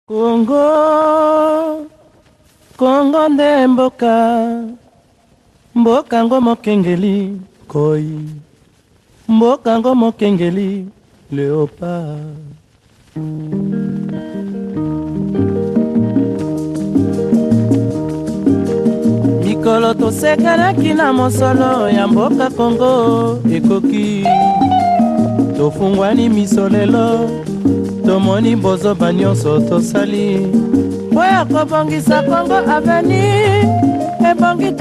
Congo, Congo nde mboka ngo mokengeli koi, mboka ngo mokengeli léopard. Mikolo tosekelaki na mosolo ya mboka Congo ekoki, tofungwani misolelo tomoni bozoba nyonso tosali po ya kobongisa Congo avenir. Ebongi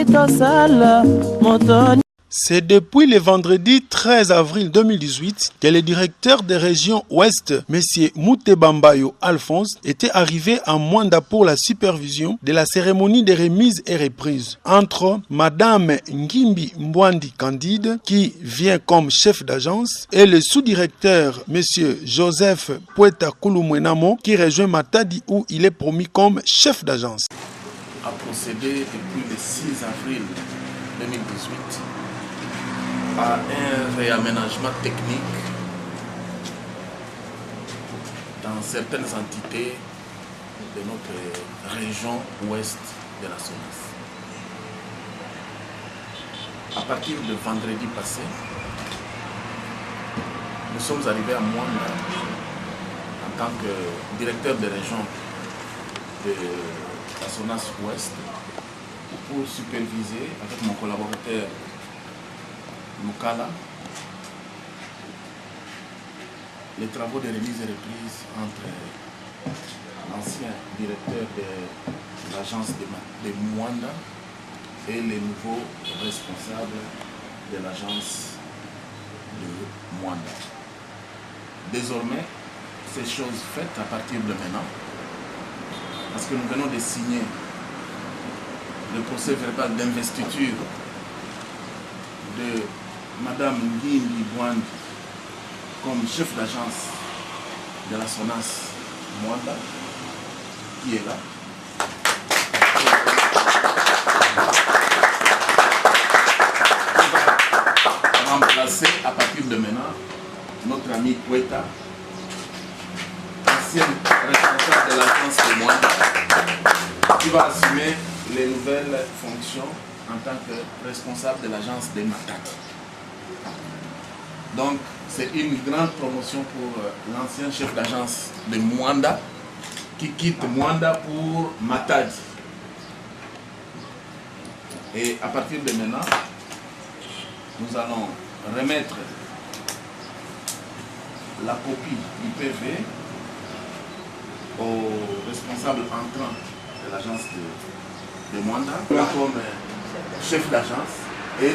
tosala moto. C'est depuis le vendredi 13 avril 2018 que le directeur des régions Ouest, M. Moutebambayo Alphonse, était arrivé à Mwanda pour la supervision de la cérémonie de remise et reprise entre Madame Ngimbi Mbwandi Candide, qui vient comme chef d'agence, et le sous-directeur M. Joseph Pueta Kulumwenamo, qui rejoint Matadi où il est promis comme chef d'agence. A procédé depuis le 6 avril 2018 à un réaménagement technique dans certaines entités de notre région ouest de la SONAS. À partir de vendredi passé, nous sommes arrivés à Mwanda en tant que directeur de région de la SONAS Ouest pour superviser avec mon collaborateur Lukala les travaux de remise et reprise entre l'ancien directeur de l'agence de Mwanda et les nouveaux responsables de l'agence de Mwanda. Désormais, ces choses faites à partir de maintenant, parce que nous venons de signer le procès verbal d'investiture de Madame Ngimbi Mbwandi comme chef d'agence de la SONAS Mwanda, qui est là. On va remplacer à partir de maintenant notre ami Pueta, ancien responsable de l'agence de Mwanda, qui va assumer les nouvelles fonctions en tant que responsable de l'agence de Matadi. Donc, c'est une grande promotion pour l'ancien chef d'agence de Mwanda qui quitte Mwanda pour Matadi. Et à partir de maintenant, nous allons remettre la copie du PV au responsable entrant de l'agence de Mwanda comme chef d'agence et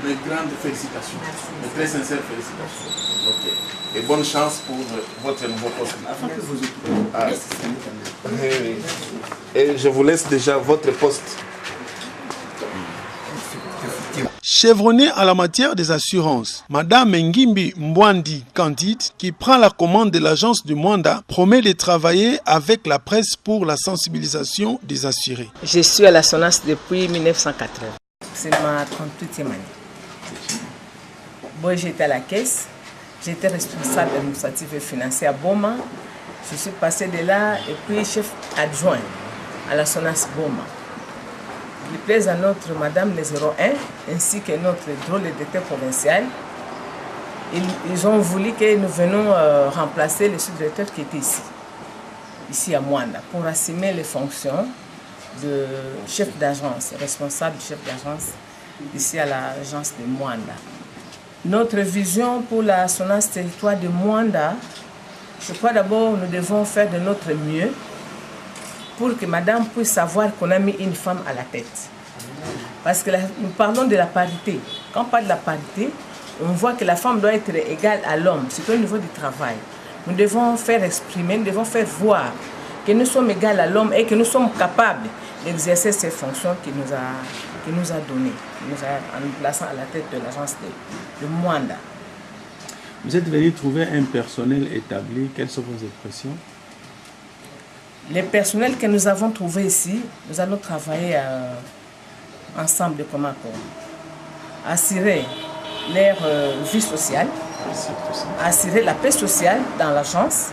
de grandes félicitations, de très sincères félicitations. Okay. Et bonne chance pour votre nouveau poste. Et je vous laisse déjà votre poste. Chevronnée à la matière des assurances, Madame Ngimbi Mbwandi Candide, qui prend la commande de l'agence du Mwanda, promet de travailler avec la presse pour la sensibilisation des assurés. Je suis à la SONAS depuis 1980. C'est ma 38e année. Bon, j'étais à la caisse, j'étais responsable administratif et financier à Boma. Je suis passé de là et puis chef adjoint à la SONAS Boma. Il plaise à notre Madame les 01 ainsi que notre drôle d'été provincial. Ils ont voulu que nous venions remplacer le sous-directeur qui était ici à Mwanda, pour assumer les fonctions de chef d'agence, responsable du chef d'agence ici à l'agence de Mwanda. Notre vision pour la SONAS territoire de Mwanda, je crois d'abord nous devons faire de notre mieux pour que madame puisse savoir qu'on a mis une femme à la tête. Parce que nous parlons de la parité. Quand on parle de la parité, on voit que la femme doit être égale à l'homme, surtout au niveau du travail. Nous devons faire exprimer, nous devons faire voir que nous sommes égales à l'homme et que nous sommes capables d'exercer ces fonctions qu'il nous a données, en nous plaçant à la tête de l'agence de Mwanda. Vous êtes venu trouver un personnel établi. Quelles sont vos impressions? Les personnels que nous avons trouvés ici, nous allons travailler ensemble de commun accord. Assurer leur vie sociale, assurer la paix sociale dans l'agence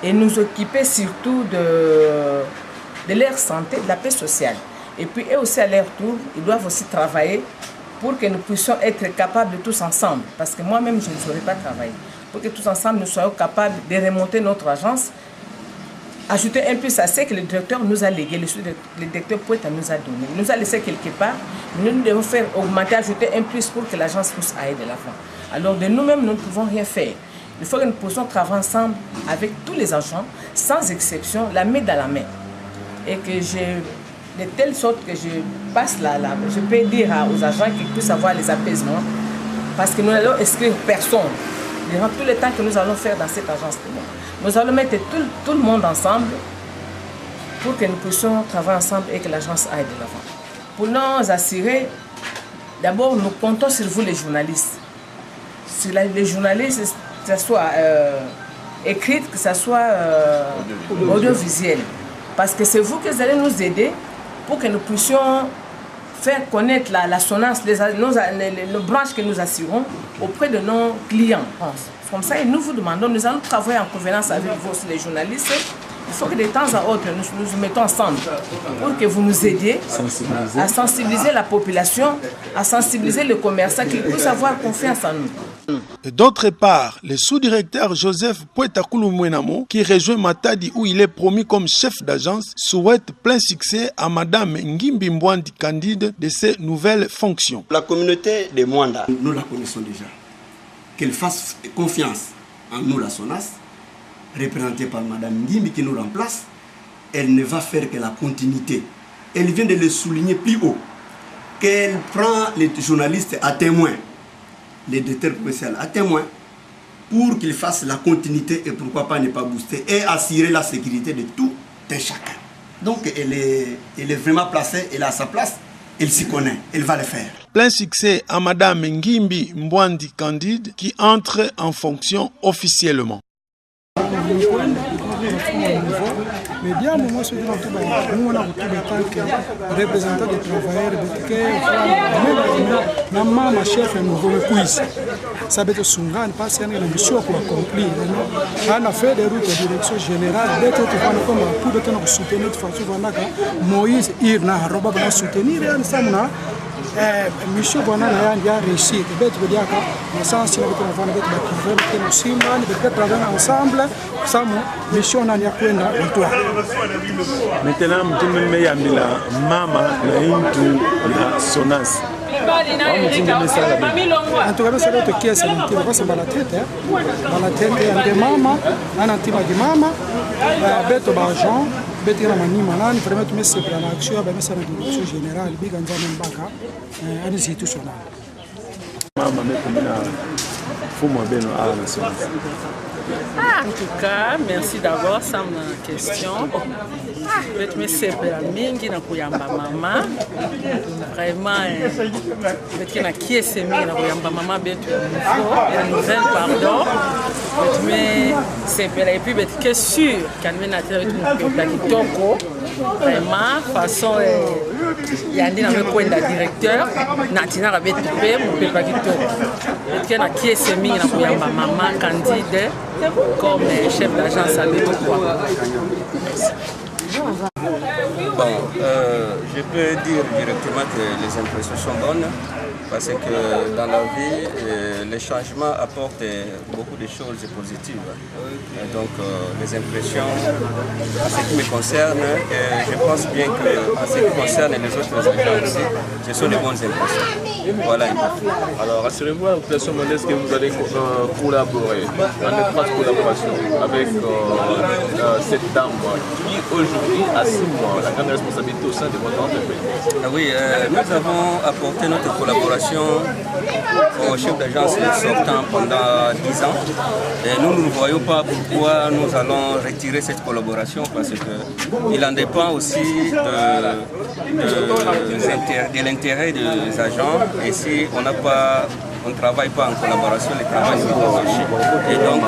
et nous occuper surtout de leur santé, de la paix sociale. Et puis eux aussi à leur tour, ils doivent aussi travailler pour que nous puissions être capables de tous ensemble. Parce que moi-même, je ne saurais pas travailler. Pour que tous ensemble, nous soyons capables de remonter notre agence, ajouter un plus à ce que le directeur nous a légué, le directeur Poueta nous a donné. Il nous a laissé quelque part, mais nous devons faire augmenter, ajouter un plus pour que l'agence puisse aller de l'avant. Alors de nous-mêmes, nous ne pouvons rien faire. Il faut que nous puissions travailler ensemble avec tous les agents, sans exception, la main dans la main. Et que de telle sorte que je passe je peux dire aux agents qu'ils puissent avoir les apaisements, parce que nous n'allons inscrire personne. Durant tout le temps que nous allons faire dans cette agence, nous allons mettre tout le monde ensemble pour que nous puissions travailler ensemble et que l'agence aille de l'avant. Pour nous assurer, d'abord, nous comptons sur vous les journalistes. Sur les journalistes, que ce soit écrit, que ce soit audiovisuel. Parce que c'est vous qui allez nous aider pour que nous puissions faire connaître la SONAS, les branches que nous assurons auprès de nos clients. Comme ça, et nous vous demandons, nous allons travailler en convenance avec vous, les journalistes. Il faut que de temps à autre, nous nous mettons ensemble pour que vous nous aidiez à sensibiliser la population, à sensibiliser les commerçants, qu'ils puissent avoir confiance en nous. D'autre part, le sous-directeur Joseph Poueta-Koulou Mwenamo, qui rejoint Matadi où il est promu comme chef d'agence, souhaite plein succès à Madame Ngimbi Mbwandi Candide de ses nouvelles fonctions. La communauté de Mwanda, nous la connaissons déjà. Qu'elle fasse confiance en nous, la SONAS, représentée par Madame Ngimbi qui nous remplace, elle ne va faire que la continuité. Elle vient de le souligner plus haut, qu'elle prend les journalistes à témoin, les directeurs commerciaux à témoin, pour qu'ils fassent la continuité et pourquoi pas ne pas booster et assurer la sécurité de tout et chacun. Donc elle est vraiment placée, elle a sa place, elle s'y connaît, elle va le faire. Plein succès à Madame Ngimbi Mbwandi Candide qui entre en fonction officiellement. Mais bien, moi, je suis nous, on a représentant des travailleurs, maman, chef, nouveau quiz. Ça veut dire que parce qu'il y a une mission pour accomplir. On a fait des routes de direction générale, pour nous soutenir de façon Moïse, il a soutenir mission bwana na ya réussite betu dia ka sens na betu na vana betu bakivana tena simba ni betu travailler ensemble samo mission na ya kwenda mtoa. Maintenant mtume mmeyambila mama na intu na SONAS. En tout cas, c'est l'autre qui est sélectif. C'est la tête. La tête de maman, un antima de maman, beto bagent, beto na mani malani, vraiment tout mettre sur l'action, ben ça la direction générale, biganza mbaka, institutionnel. Maman, mais comme là, faut moi bien à la SONAS. En tout cas, merci d'avoir ça ma question. Je me sais pas mingi na kuyamba mama. Vraiment, je na qui est semi na kuyamba mama betu la nouvelle pardon. Je me sais pas et puis que sûr quand même na tête tout la kitoko. Vraiment façon yandi na kwenda directeur na tina ka betu pe mu pe kitoko. Je na qui est semi na kuyamba mama Candide comme chef d'agence à Bétoua. Bon, je peux dire directement que les impressions sont bonnes parce que dans la vie, les changements apportent beaucoup de choses positives. Et donc, les impressions, en ce qui me concerne, je pense bien qu'en ce qui concerne les autres agents aussi, ce sont de bonnes impressions. Voilà. Alors, rassurez-vous à la population modeste que vous allez collaborer, en étroite collaboration avec cette dame qui aujourd'hui assume la grande responsabilité au sein de votre entreprise. Oui, nous avons apporté notre collaboration au chef d'agence sortant pendant 10 ans. Et nous ne voyons pas pourquoi nous allons retirer cette collaboration parce qu'il en dépend aussi de l'intérêt des agents. Et si on ne travaille pas en collaboration, le travail ne va pas marcher. Et donc,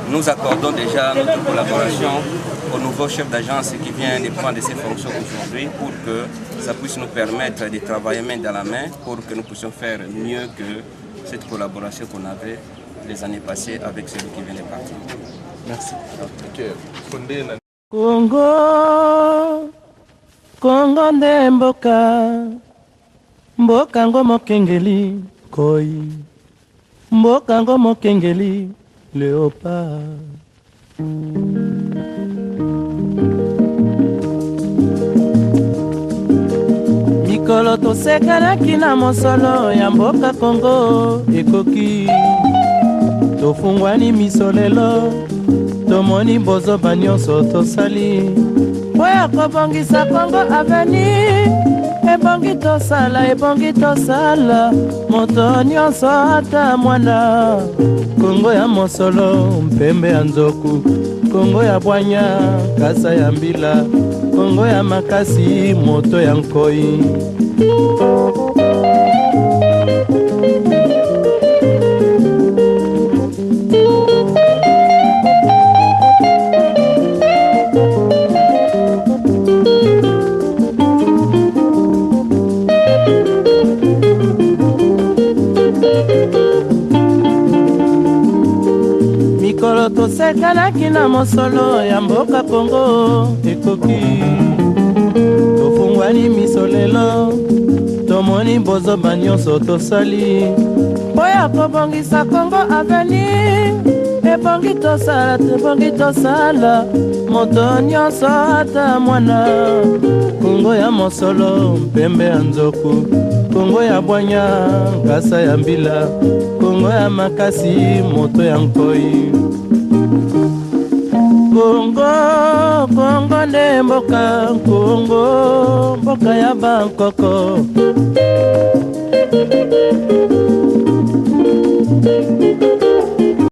nous accordons déjà notre collaboration au nouveau chef d'agence qui vient de prendre ses fonctions aujourd'hui pour que ça puisse nous permettre de travailler main dans la main pour que nous puissions faire mieux que cette collaboration qu'on avait les années passées avec celui qui vient de partir. Merci. Ok. Fondé na Congo nde mboka ngo mokengeli koi, mboka ngo mokengeli léopard. Mikolo tosekanaki na mosolo ya mboka Congo ekoki, tofungwani miso lelo, tomoni bozoba nyonso tosali po ya kobongisa Congo aveni. Ebongi tosala moto nyonso ata mwana. Congo ya mosolo mpembe ya nzoku, Congo ya bwanya kasa ya mbila, Congo ya makasi moto ya nkoi. Mikolo tosekanaki na mosolo ya mboka Congo ekoki, tofungwani miso lelo, tomoni bozoba nyonso tosali po ya kobongisa Congo aveni. Ebongi tosala moto nyonso ata mwana. Congo ya mosolo mpembe ya nzoku, Congo ya bwanya kasa ya mbila, Congo ya makasi moto ya nkoi. Congo nde mboka, Congo mboka ya bankoko.